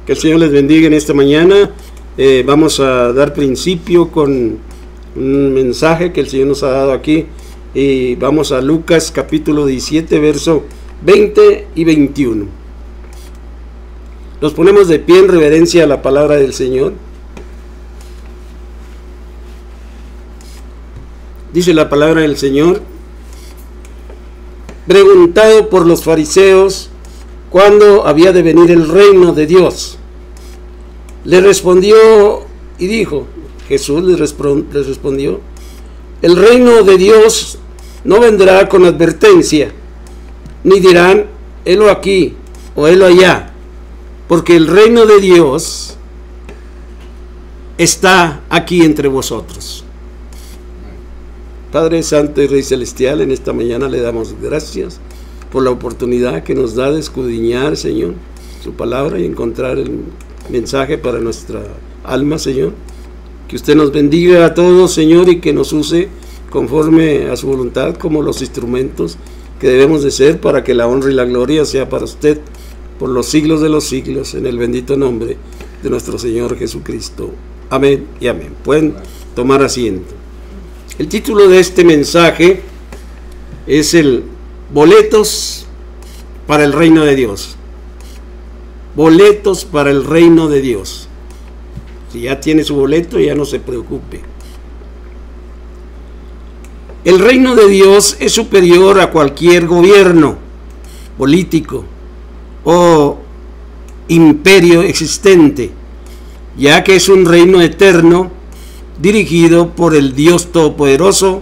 Que el Señor les bendiga en esta mañana. Vamos a dar principio con un mensaje que el Señor nos ha dado aquí. Y vamos a Lucas capítulo 17, verso 20 y 21. Nos ponemos de pie en reverencia a la palabra del Señor. Dice la palabra del Señor: preguntado por los fariseos cuándo había de venir el reino de Dios, le respondió y dijo, Jesús les respondió: el reino de Dios no vendrá con advertencia, ni dirán, helo aquí o helo allá, porque el reino de Dios está aquí entre vosotros. Padre Santo y Rey Celestial, en esta mañana le damos gracias por la oportunidad que nos da de escudriñar, Señor, su palabra y encontrar el mensaje para nuestra alma, Señor. Que usted nos bendiga a todos, Señor, y que nos use conforme a su voluntad como los instrumentos que debemos de ser para que la honra y la gloria sea para usted por los siglos de los siglos, en el bendito nombre de nuestro Señor Jesucristo. Amén y amén. Pueden tomar asiento. El título de este mensaje es el boletos para el reino de Dios. Boletos para el reino de Dios. Si ya tiene su boleto, ya no se preocupe. El reino de Dios es superior a cualquier gobierno político o imperio existente, ya que es un reino eterno dirigido por el Dios Todopoderoso,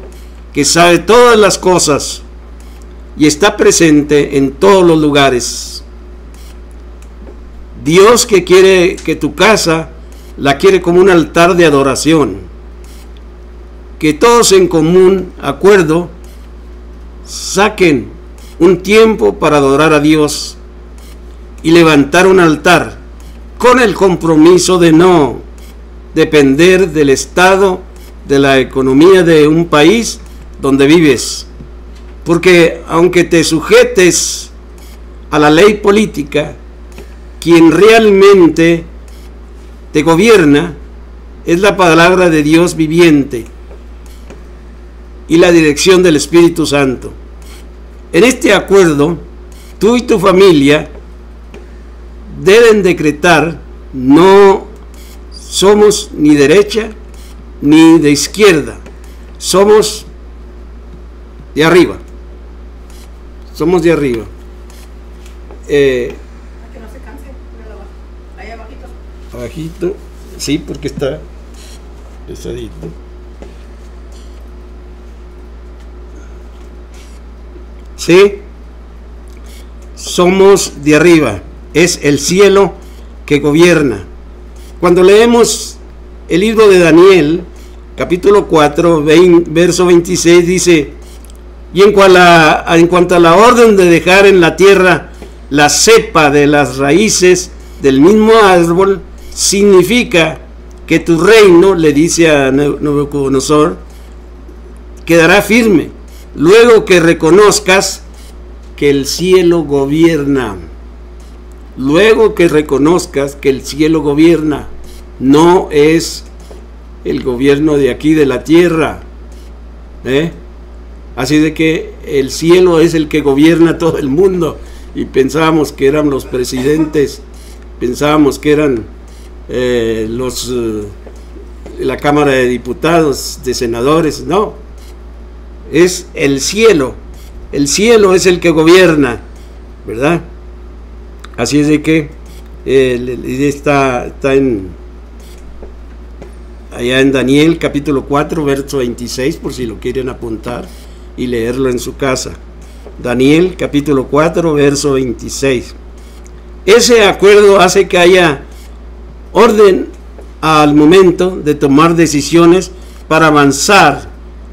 que sabe todas las cosas y está presente en todos los lugares. Dios, que quiere que tu casa la quiere como un altar de adoración, que todos en común acuerdo saquen un tiempo para adorar a Dios y levantar un altar con el compromiso de no depender del estado de la economía de un país donde vives, porque aunque te sujetes a la ley política, quien realmente te gobierna es la palabra de Dios viviente y la dirección del Espíritu Santo. En este acuerdo, tú y tu familia deben decretar: no somos ni derecha ni de izquierda, somos de arriba. Somos de arriba. Que no se canse, ahí abajito. Abajito, sí, porque está pesadito. Sí, somos de arriba, es el cielo que gobierna. Cuando leemos el libro de Daniel, capítulo 4, verso 26, dice: y en cuanto a la orden de dejar en la tierra la cepa de las raíces del mismo árbol, significa que tu reino, le dice a Nabucodonosor, quedará firme, luego que reconozcas que el cielo gobierna. Luego que reconozcas que el cielo gobierna, no es el gobierno de aquí de la tierra, así de que el cielo es el que gobierna todo el mundo, y pensábamos que eran los presidentes, pensábamos que eran la Cámara de Diputados, de senadores. No, es el cielo es el que gobierna, ¿verdad? Así es de que está allá en Daniel capítulo 4, verso 26, por si lo quieren apuntar y leerlo en su casa. Daniel capítulo 4, verso 26. Ese acuerdo hace que haya orden al momento de tomar decisiones para avanzar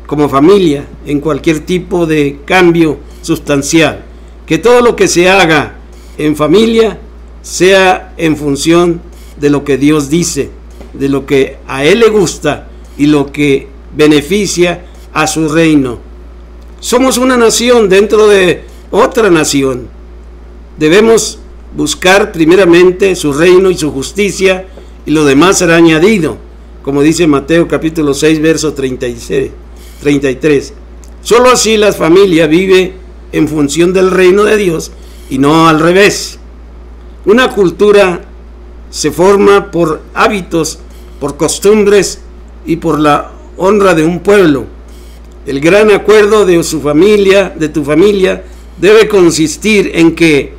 como familia en cualquier tipo de cambio sustancial. Que todo lo que se haga en familia sea en función de lo que Dios dice, de lo que a Él le gusta y lo que beneficia a su reino. Somos una nación dentro de otra nación. Debemos buscar primeramente su reino y su justicia, y lo demás será añadido, como dice Mateo capítulo 6, verso 33. Solo así la familia vive en función del reino de Dios y no al revés. Una cultura se forma por hábitos, por costumbres y por la honra de un pueblo. El gran acuerdo de tu familia, debe consistir en que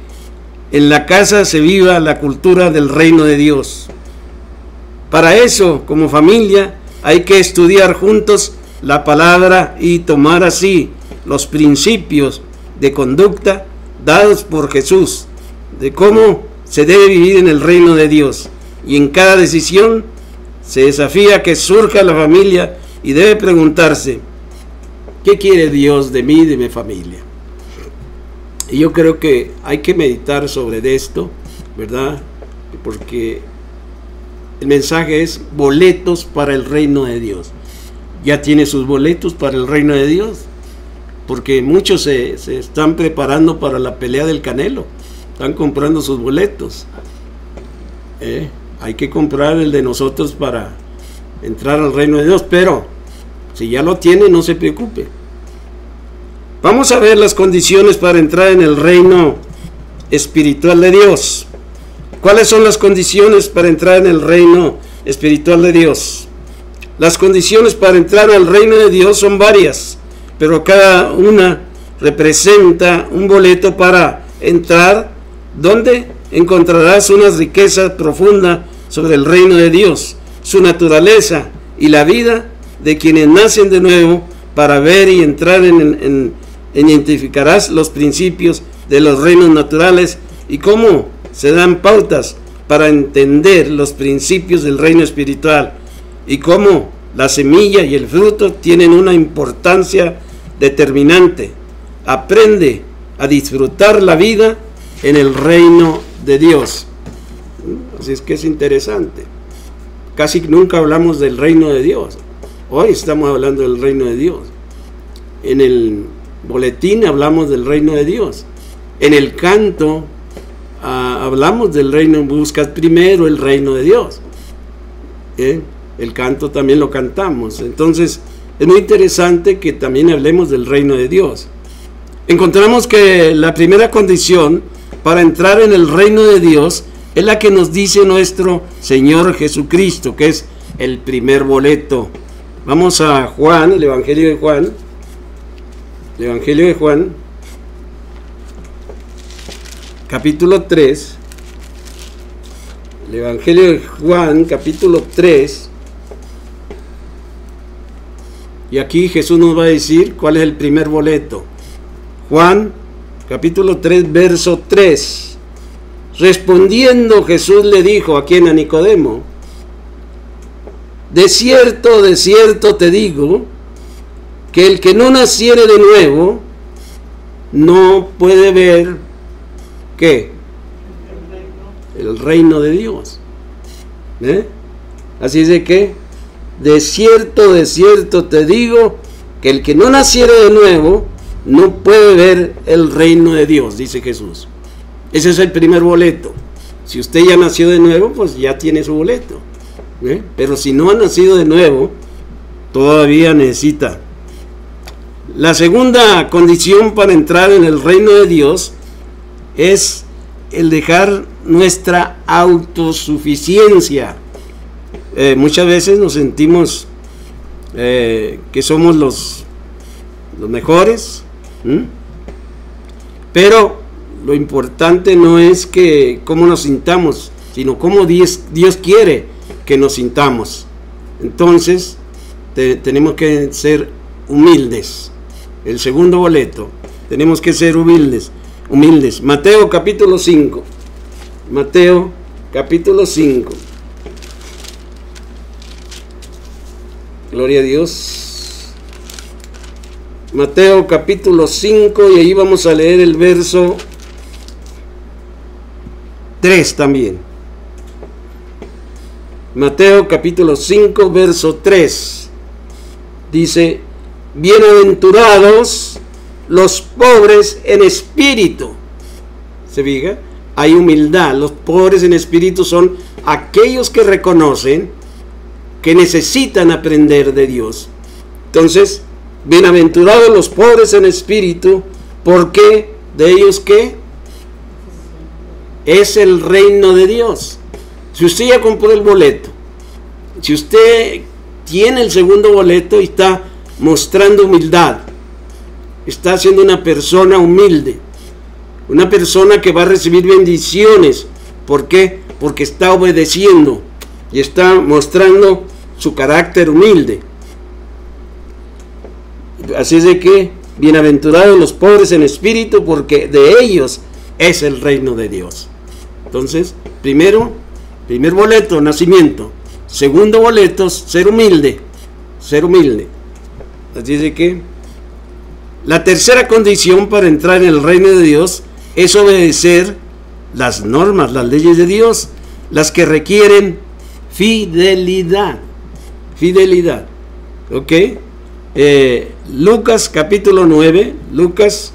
en la casa se viva la cultura del reino de Dios. Para eso, como familia, hay que estudiar juntos la palabra y tomar así los principios de conducta dados por Jesús, de cómo se debe vivir en el reino de Dios. Y en cada decisión se desafía que surja la familia y debe preguntarse: ¿qué quiere Dios de mí y de mi familia? Y yo creo que hay que meditar sobre esto, ¿verdad? Porque el mensaje es boletos para el reino de Dios. ¿Ya tiene sus boletos para el reino de Dios? Porque muchos se están preparando para la pelea del Canelo. Están comprando sus boletos. Hay que comprar el de nosotros para entrar al reino de Dios. Pero si ya lo tiene, no se preocupe. Vamos a ver las condiciones para entrar en el reino espiritual de Dios. ¿Cuáles son las condiciones para entrar en el reino espiritual de Dios? Las condiciones para entrar al reino de Dios son varias, pero cada una representa un boleto para entrar, donde encontrarás una riqueza profunda sobre el reino de Dios, su naturaleza y la vida de quienes nacen de nuevo. Para ver y entrar identificarás los principios de los reinos naturales y cómo se dan pautas para entender los principios del reino espiritual, y cómo la semilla y el fruto tienen una importancia determinante. Aprende a disfrutar la vida en el reino de Dios. Así es que es interesante. Casi nunca hablamos del reino de Dios. Hoy estamos hablando del reino de Dios. En el boletín hablamos del reino de Dios. En el canto hablamos del reino. Buscas primero el reino de Dios. El canto también lo cantamos. Entonces es muy interesante que también hablemos del reino de Dios. Encontramos que la primera condición para entrar en el reino de Dios es la que nos dice nuestro Señor Jesucristo, que es el primer boleto. Vamos a Juan, el Evangelio de Juan. El Evangelio de Juan, capítulo 3. El Evangelio de Juan, capítulo 3. Y aquí Jesús nos va a decir cuál es el primer boleto. Juan, capítulo 3, verso 3. Respondiendo Jesús le dijo, ¿a quién? A Nicodemo: de cierto te digo, que el que no naciere de nuevo, no puede ver, ¿qué? El reino de Dios. Así es de que, de cierto te digo, que el que no naciere de nuevo, no puede ver el reino de Dios, dice Jesús. Ese es el primer boleto. Si usted ya nació de nuevo, pues ya tiene su boleto. Pero si no ha nacido de nuevo, todavía necesita. La segunda condición para entrar en el reino de Dios es el dejar nuestra autosuficiencia. Muchas veces nos sentimos que somos los mejores, pero lo importante no es que cómo nos sintamos, sino cómo Dios quiere que nos sintamos. Entonces tenemos que ser humildes. El segundo boleto, tenemos que ser humildes. Mateo capítulo 5. Mateo capítulo 5. Gloria a Dios. Mateo capítulo 5, y ahí vamos a leer el verso 3 también. Mateo capítulo 5, verso 3. Dice: bienaventurados los pobres en espíritu. ¿Se fija? hay humildad. Los pobres en espíritu son aquellos que reconocen que necesitan aprender de Dios. Entonces, bienaventurados los pobres en espíritu, porque de ellos ¿qué? Es el reino de Dios. Si usted ya compró el boleto, si usted tiene el segundo boleto y está mostrando humildad, está siendo una persona humilde, una persona que va a recibir bendiciones. ¿Por qué? Porque está obedeciendo y está mostrando su carácter humilde. Así es de que bienaventurados los pobres en espíritu, porque de ellos es el reino de Dios. Entonces, primer boleto, nacimiento. Segundo boleto, ser humilde. Ser humilde. Así es de que la tercera condición para entrar en el reino de Dios es obedecer las normas, las leyes de Dios, las que requieren fidelidad. Fidelidad. ¿Ok? Lucas capítulo 9. Lucas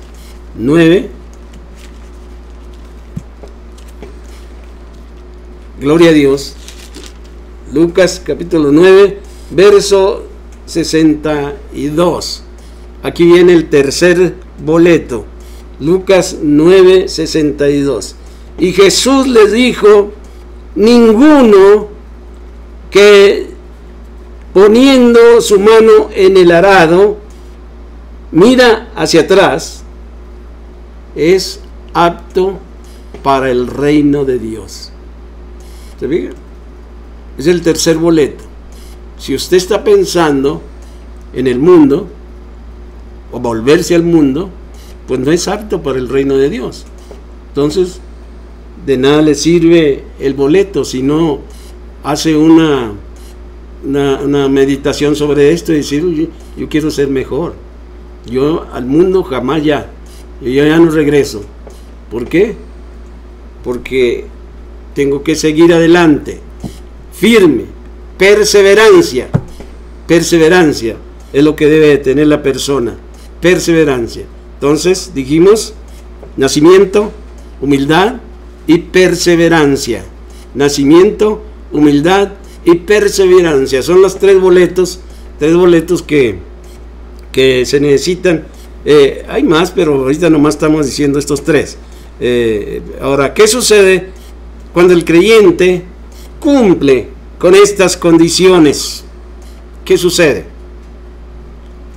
9. Gloria a Dios. Lucas capítulo 9, verso 62. Aquí viene el tercer boleto. Lucas 9, 62. Y Jesús les dijo: ninguno que poniendo su mano en el arado mira hacia atrás es apto para el reino de Dios. ¿Se fija? Es el tercer boleto. Si usted está pensando en el mundo o volverse al mundo, pues no es apto para el reino de Dios. Entonces, de nada le sirve el boleto si no hace una meditación sobre esto y decir: yo quiero ser mejor. Yo al mundo jamás ya. Yo ya no regreso. ¿Por qué? Porque tengo que seguir adelante. Firme. Perseverancia. Perseverancia es lo que debe tener la persona. Perseverancia. Entonces, dijimos: nacimiento, humildad y perseverancia. Nacimiento, humildad y perseverancia. Son los tres boletos que se necesitan. Hay más, pero ahorita nomás estamos diciendo estos tres. Ahora, ¿qué sucede cuando el creyente cumple con estas condiciones? ¿Qué sucede?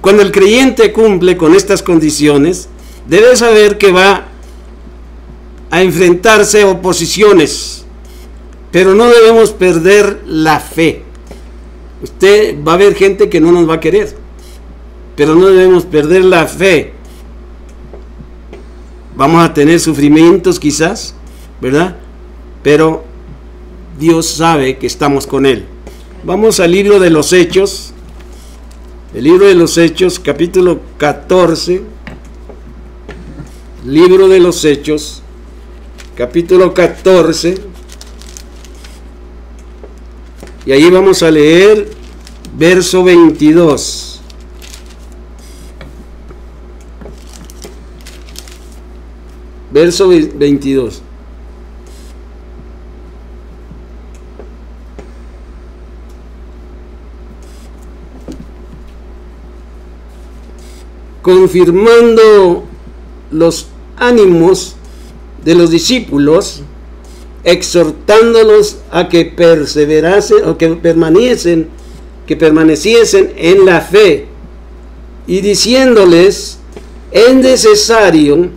Cuando el creyente cumple con estas condiciones, debe saber que va a enfrentarse a oposiciones, pero no debemos perder la fe. Usted va a ver gente que no nos va a querer, pero no debemos perder la fe. Vamos a tener sufrimientos quizás, ¿verdad? Pero Dios sabe que estamos con Él. Vamos al libro de los Hechos. El libro de los Hechos, capítulo 14. Libro de los Hechos, capítulo 14. Y ahí vamos a leer verso 22. Verso 22. Confirmando los ánimos de los discípulos, exhortándolos a que perseverasen o que permaneciesen en la fe, y diciéndoles: es necesario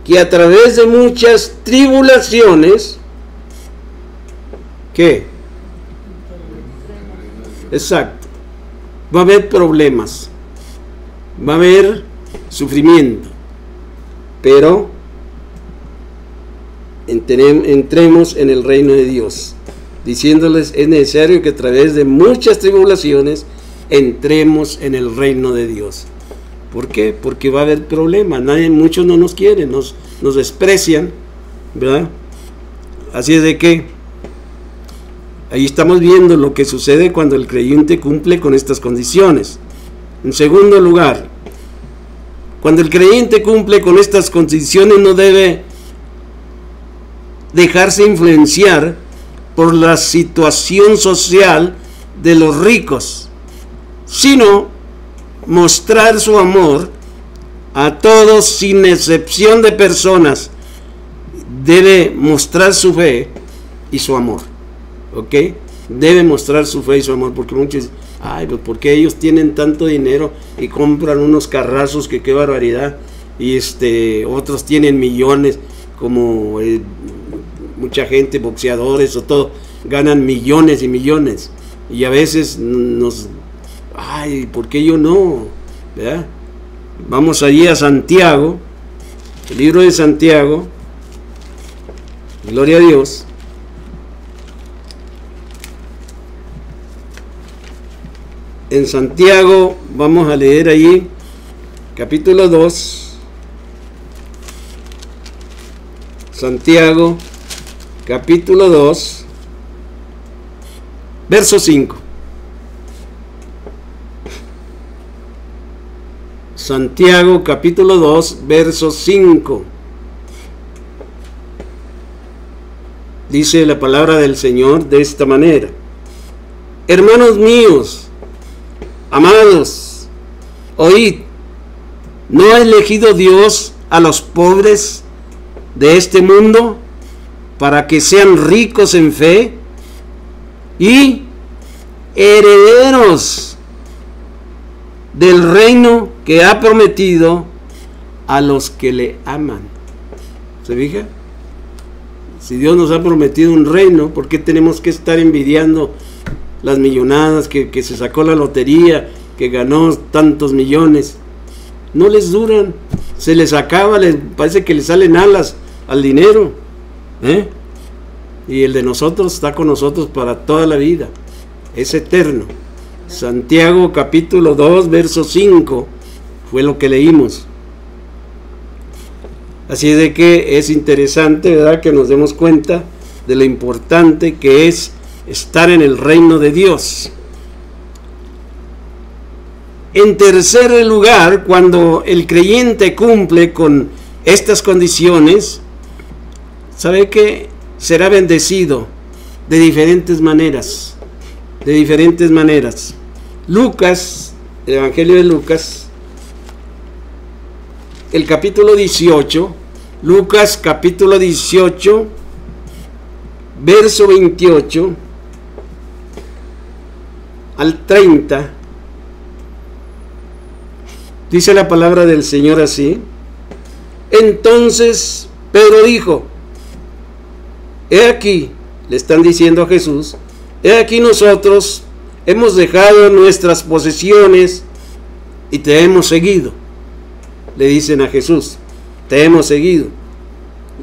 que a través de muchas tribulaciones, ¿qué? Exacto, va a haber problemas, va a haber sufrimiento, pero entremos en el reino de Dios. Diciéndoles: es necesario que a través de muchas tribulaciones entremos en el reino de Dios. ¿Por qué? Porque va a haber problemas. Muchos no nos quieren, nos desprecian, ¿verdad? Así es de que ahí estamos viendo lo que sucede cuando el creyente cumple con estas condiciones. En segundo lugar, cuando el creyente cumple con estas condiciones, no debe dejarse influenciar por la situación social de los ricos, sino mostrar su amor a todos sin excepción de personas. Debe mostrar su fe y su amor, ¿ok? Debe mostrar su fe y su amor, porque muchos dicen, ay, pues porque ellos tienen tanto dinero y compran unos carrazos que qué barbaridad, y otros tienen millones, como mucha gente, boxeadores o todo, ganan millones y millones, y a veces ay, ¿por qué yo no? ¿Verdad? Vamos allí a Santiago, el libro de Santiago, gloria a Dios. En Santiago vamos a leer allí capítulo 2, Santiago capítulo 2, verso 5. Santiago capítulo 2, verso 5. Dice la palabra del Señor de esta manera: hermanos míos, amados, oíd, ¿no ha elegido Dios a los pobres de este mundo para que sean ricos en fe y herederos del reino que ha prometido a los que le aman? ¿Se fija? Si Dios nos ha prometido un reino, ¿por qué tenemos que estar envidiando las millonadas, que se sacó la lotería, que ganó tantos millones? No les duran, se les acaba, les parece que les salen alas al dinero, y el de nosotros está con nosotros para toda la vida, es eterno. Santiago capítulo 2, verso 5 fue lo que leímos. Así de que es interesante, ¿verdad?, que nos demos cuenta de lo importante que es estar en el reino de Dios. En tercer lugar, cuando el creyente cumple con estas condiciones, sabe que será bendecido de diferentes maneras. De diferentes maneras. Lucas, el Evangelio de Lucas, el capítulo 18, Lucas capítulo 18, verso 28 al 30, dice la palabra del Señor así: entonces Pedro dijo, he aquí, le están diciendo a Jesús, he aquí nosotros hemos dejado nuestras posesiones y te hemos seguido. Le dicen a Jesús, te hemos seguido.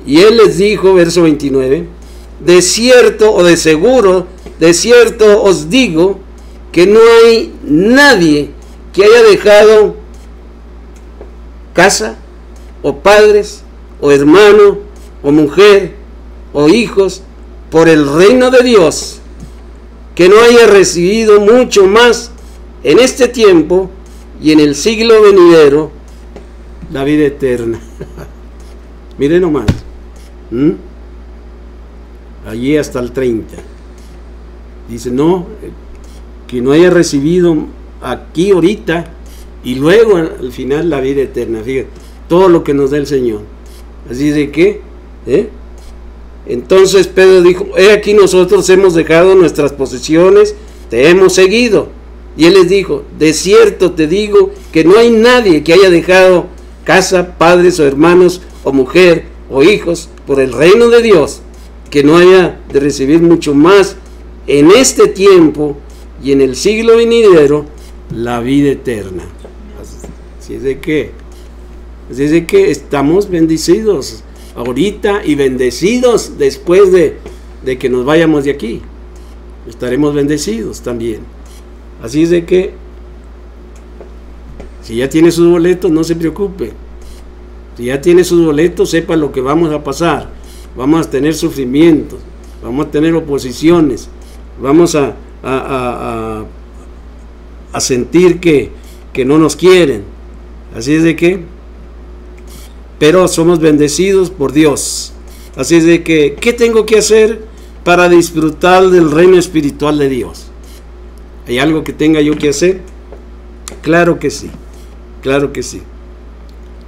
Y él les dijo, verso 29, de cierto o de seguro, de cierto os digo, que no hay nadie que haya dejado casa, o padres, o hermano, o mujer, o hijos, por el reino de Dios, que no haya recibido mucho más en este tiempo y en el siglo venidero la vida eterna. Miren nomás, allí hasta el 30 dice, no, que no haya recibido aquí ahorita y luego al final la vida eterna. Fíjate, todo lo que nos da el Señor. Así de que entonces Pedro dijo, he aquí nosotros hemos dejado nuestras posesiones, te hemos seguido. Y él les dijo, de cierto te digo que no hay nadie que haya dejado casa, padres o hermanos o mujer o hijos por el reino de Dios, que no haya de recibir mucho más en este tiempo y en el siglo venidero la vida eterna. Así es de que estamos bendecidos ahorita y bendecidos después de que nos vayamos de aquí. Estaremos bendecidos también. Así es de que si ya tiene sus boletos, no se preocupe. Si ya tiene sus boletos, sepa lo que vamos a pasar. Vamos a tener sufrimientos, vamos a tener oposiciones, vamos a sentir que no nos quieren. Así es de que, pero somos bendecidos por Dios. Así es de que, ¿qué tengo que hacer para disfrutar del reino espiritual de Dios? ¿Hay algo que tenga yo que hacer? Claro que sí, claro que sí.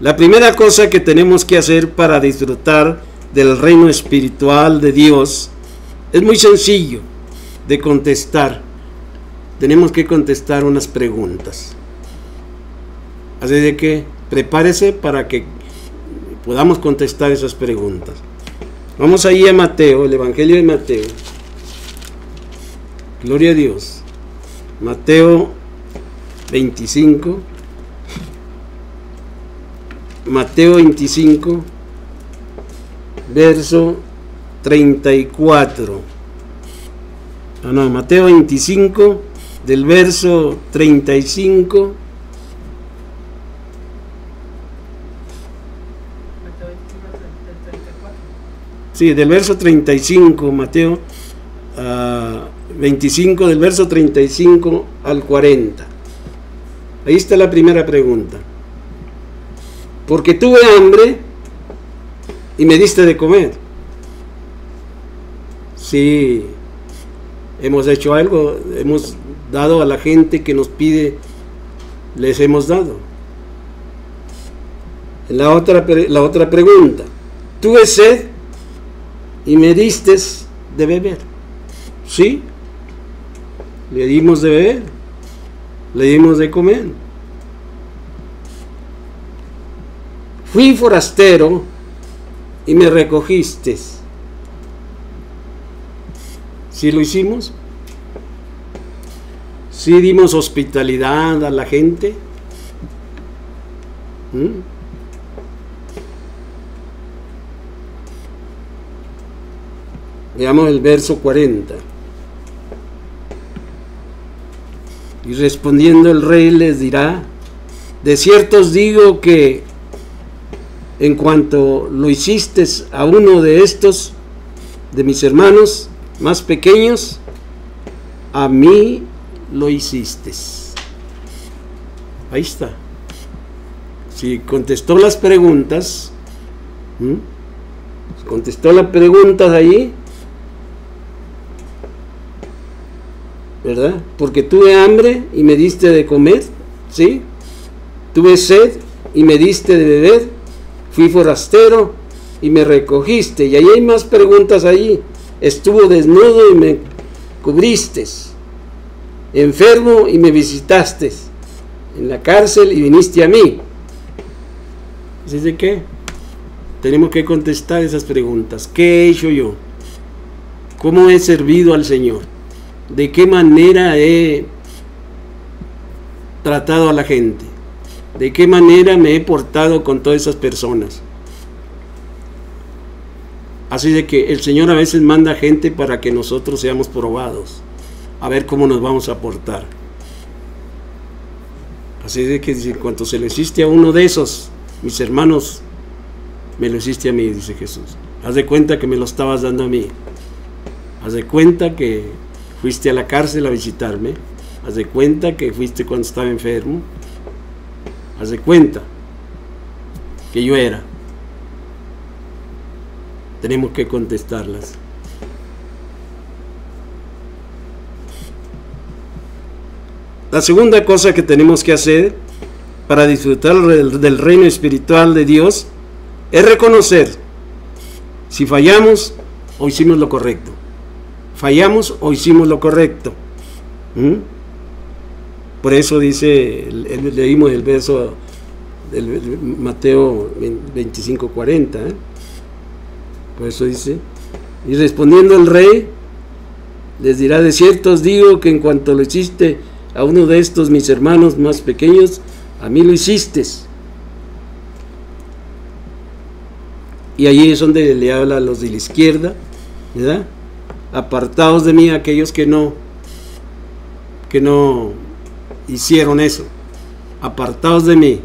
La primera cosa que tenemos que hacer para disfrutar del reino espiritual de Dios es muy sencillo de contestar. Tenemos que contestar unas preguntas. Así de que prepárese para que podamos contestar esas preguntas. Vamos ahí a Mateo, el Evangelio de Mateo. Gloria a Dios. Mateo 25. Mateo 25, verso 34. Mateo 25, del verso 35. Sí, del verso 35, Mateo 25, del verso 35 al 40. Ahí está la primera pregunta. Porque tuve hambre y me diste de comer. Sí, hemos hecho algo, hemos dado a la gente que nos pide, les hemos dado. La otra pregunta. Tuve sed y me diste de beber. Sí, le dimos de beber, le dimos de comer. Fui forastero y me recogiste. ¿Sí lo hicimos? ¿Sí dimos hospitalidad a la gente? Veamos el verso 40. Y respondiendo el rey les dirá: de cierto os digo que en cuanto lo hiciste a uno de estos, de mis hermanos más pequeños, a mí lo hiciste. Ahí está. Si contestó las preguntas, contestó las preguntas ahí, ¿verdad? Porque tuve hambre y me diste de comer, ¿sí? Tuve sed y me diste de beber. Fui forastero y me recogiste. Y ahí hay más preguntas allí. Estuvo desnudo y me cubriste. Enfermo y me visitaste. En la cárcel y viniste a mí. ¿Así de qué? Tenemos que contestar esas preguntas. ¿Qué he hecho yo? ¿Cómo he servido al Señor? ¿De qué manera he tratado a la gente? ¿De qué manera me he portado con todas esas personas? Así de que el Señor a veces manda gente para que nosotros seamos probados, a ver cómo nos vamos a portar. Así de que en cuanto se lo hiciste a uno de esos, mis hermanos, me lo hiciste a mí, dice Jesús. Haz de cuenta que me lo estabas dando a mí. Haz de cuenta que fuiste a la cárcel a visitarme. Haz de cuenta que fuiste cuando estaba enfermo. Haz de cuenta que yo era. Tenemos que contestarlas. La segunda cosa que tenemos que hacer para disfrutar del reino espiritual de Dios es reconocer si fallamos o hicimos lo correcto. Fallamos o hicimos lo correcto. Por eso dice, leímos el verso del Mateo 25:40. Por eso dice, y respondiendo el rey, les dirá: de cierto os digo que en cuanto lo hiciste a uno de estos mis hermanos más pequeños, a mí lo hiciste. Y allí es donde le habla a los de la izquierda, ¿verdad? Apartaos de mí aquellos que no hicieron eso. Apartaos de mí.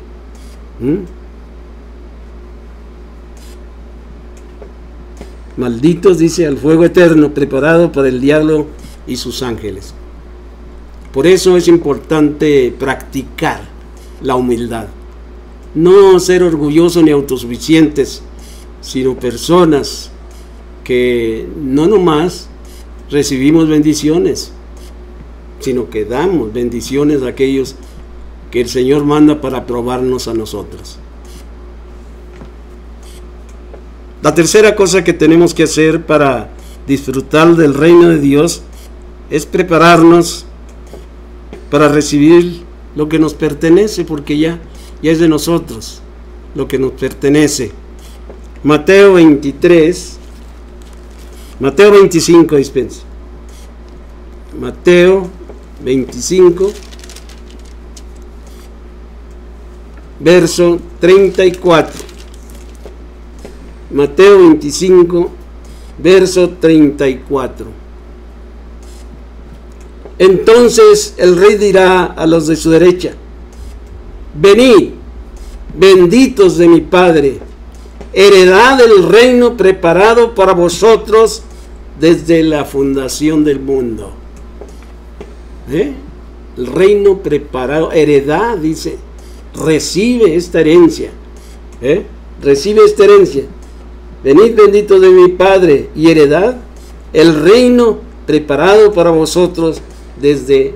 Malditos, dice, al fuego eterno preparado para el diablo y sus ángeles. Por eso es importante practicar la humildad. No ser orgullosos ni autosuficientes, sino personas que no nomás recibimos bendiciones, sino que damos bendiciones a aquellos que el Señor manda para probarnos a nosotros. La tercera cosa que tenemos que hacer para disfrutar del reino de Dios es prepararnos para recibir lo que nos pertenece, porque ya es de nosotros lo que nos pertenece. Mateo 25, dispense. Mateo 25, verso 34. Mateo 25, verso 34. Entonces el rey dirá a los de su derecha: venid, benditos de mi Padre, heredad del reino preparado para vosotros desde la fundación del mundo. El reino preparado, heredad, dice, recibe esta herencia. Recibe esta herencia. Venid, benditos de mi Padre, y heredad el reino preparado para vosotros desde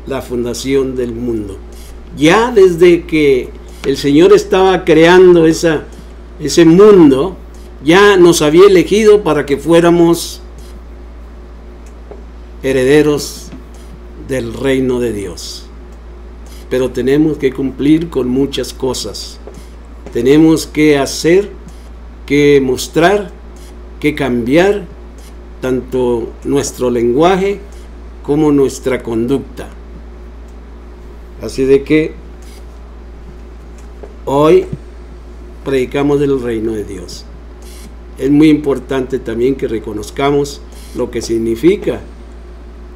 la fundación del mundo. Ya desde que el Señor estaba creando ese mundo, ya nos había elegido para que fuéramos herederos del reino de Dios. Pero tenemos que cumplir con muchas cosas. Tenemos que hacer, que mostrar, que cambiar tanto nuestro lenguaje como nuestra conducta. Así de que hoy predicamos del reino de Dios. Es muy importante también que reconozcamos lo que significa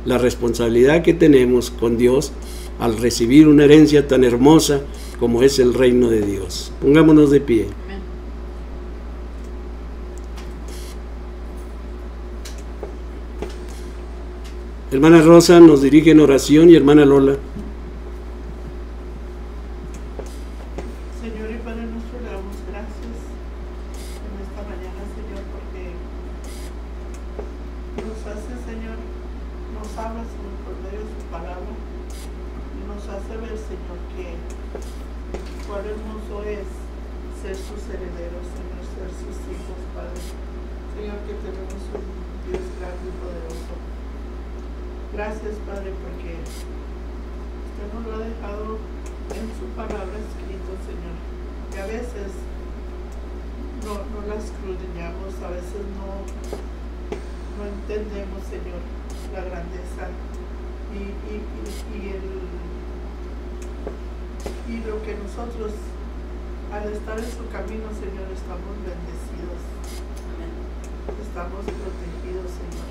la responsabilidad que tenemos con Dios al recibir una herencia tan hermosa como es el reino de Dios. Pongámonos de pie. Amén. Hermana Rosa nos dirige en oración y hermana Lola. Señor y Padre nuestro, le damos gracias en esta mañana, Señor, porque nos hace, Señor, nos habla, Señor, por medio de su palabra, y nos hace ver, Señor, que cuán hermoso es ser sus herederos, Señor, ser sus hijos, Padre. Señor, que tenemos un Dios grande y poderoso. Gracias, Padre, porque usted nos lo ha dejado en su palabra escrito, Señor, que a veces no la escudriñamos, a veces no entendemos, Señor, la grandeza y lo que nosotros, al estar en su camino, Señor, estamos bendecidos. Amén. Estamos protegidos, Señor,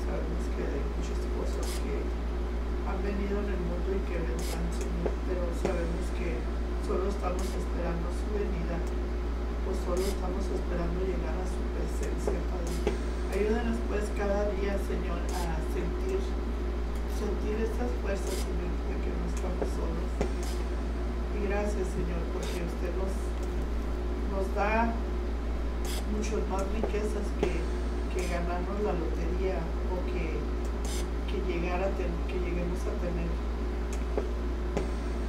sabemos que hay muchas cosas que han venido en el mundo y que vendrán, Señor, pero sabemos que solo estamos esperando su venida, pues solo estamos esperando llegar a su presencia, Padre. Ayúdanos pues cada día, Señor, a sentir estas fuerzas, Señor, de que no estamos solos. Y gracias, Señor, porque usted nos da muchas más riquezas que ganarnos la lotería o que lleguemos a tener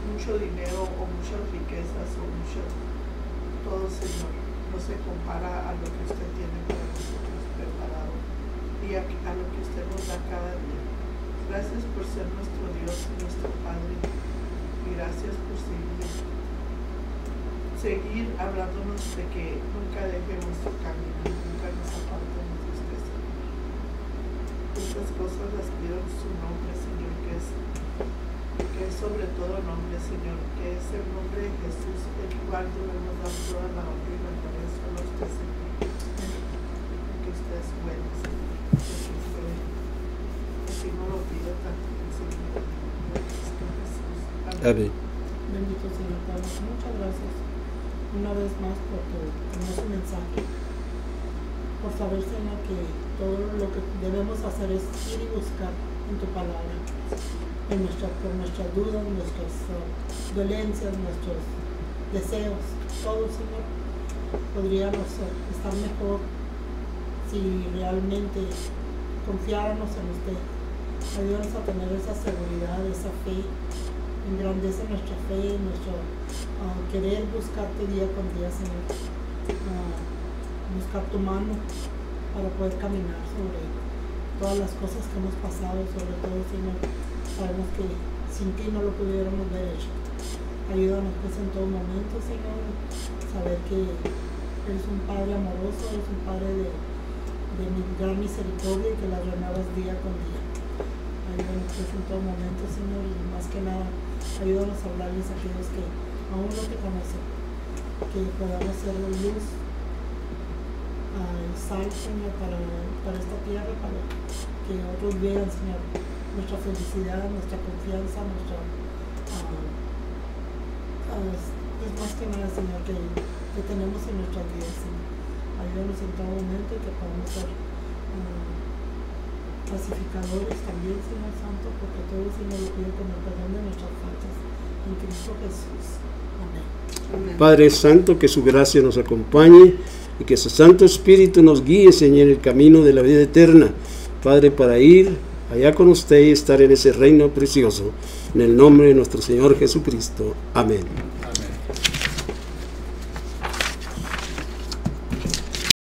mucho dinero o muchas riquezas o todo, Señor, no se compara a lo que usted tiene para nosotros preparado y a lo que usted nos da cada día. Gracias por ser nuestro Dios y nuestro Padre, y gracias por seguir hablándonos de que nunca dejemos su camino, nunca nos apartemos de usted, Señor. Estas cosas las pido en su nombre, Señor, que es sobre todo nombre, Señor, que es el nombre de Jesús, el cual debemos dar toda la honra y la gloria solo a usted, Señor. Porque usted es bueno, Señor. Porque usted así no lo pido tanto, Señor. Jesús. Amén. Amén. Bendito Señor Padre, muchas gracias una vez más por tu hermoso mensaje, por saber, Señor, que todo lo que debemos hacer es ir y buscar en tu palabra, por nuestras dudas, nuestras dolencias, nuestros deseos, todo, Señor, podríamos estar mejor si realmente confiáramos en usted. Ayúdanos a tener esa seguridad, esa fe. Engrandece nuestra fe, nuestro querer buscarte día con día, Señor. Buscar tu mano para poder caminar sobre todas las cosas que hemos pasado, sobre todo, Señor. Sabemos que sin ti no lo pudiéramos haber hecho. Ayúdanos pues en todo momento, Señor, saber que eres un Padre amoroso, eres un Padre de gran misericordia y que las renuevas día con día. Ayúdanos pues en todo momento, Señor, y más que nada, ayúdanos a hablarles a aquellos que aún no te conocen, que podamos ser luz, sal, Señor, para esta tierra, para que otros vean, Señor, nuestra felicidad, nuestra confianza, nuestra es más que nada, Señor, que tenemos en nuestras vidas, Señor. Ayúdanos en todo momento y que podamos ser pacificadores también, Señor Santo, porque todo, Señor, lo pido con el perdón de nuestras faltas. En Cristo Jesús. Amén. Amén. Padre Santo, que su gracia nos acompañe y que su Santo Espíritu nos guíe, Señor, en el camino de la vida eterna. Padre, para ir allá con usted y estar en ese reino precioso. En el nombre de nuestro Señor Jesucristo. Amén.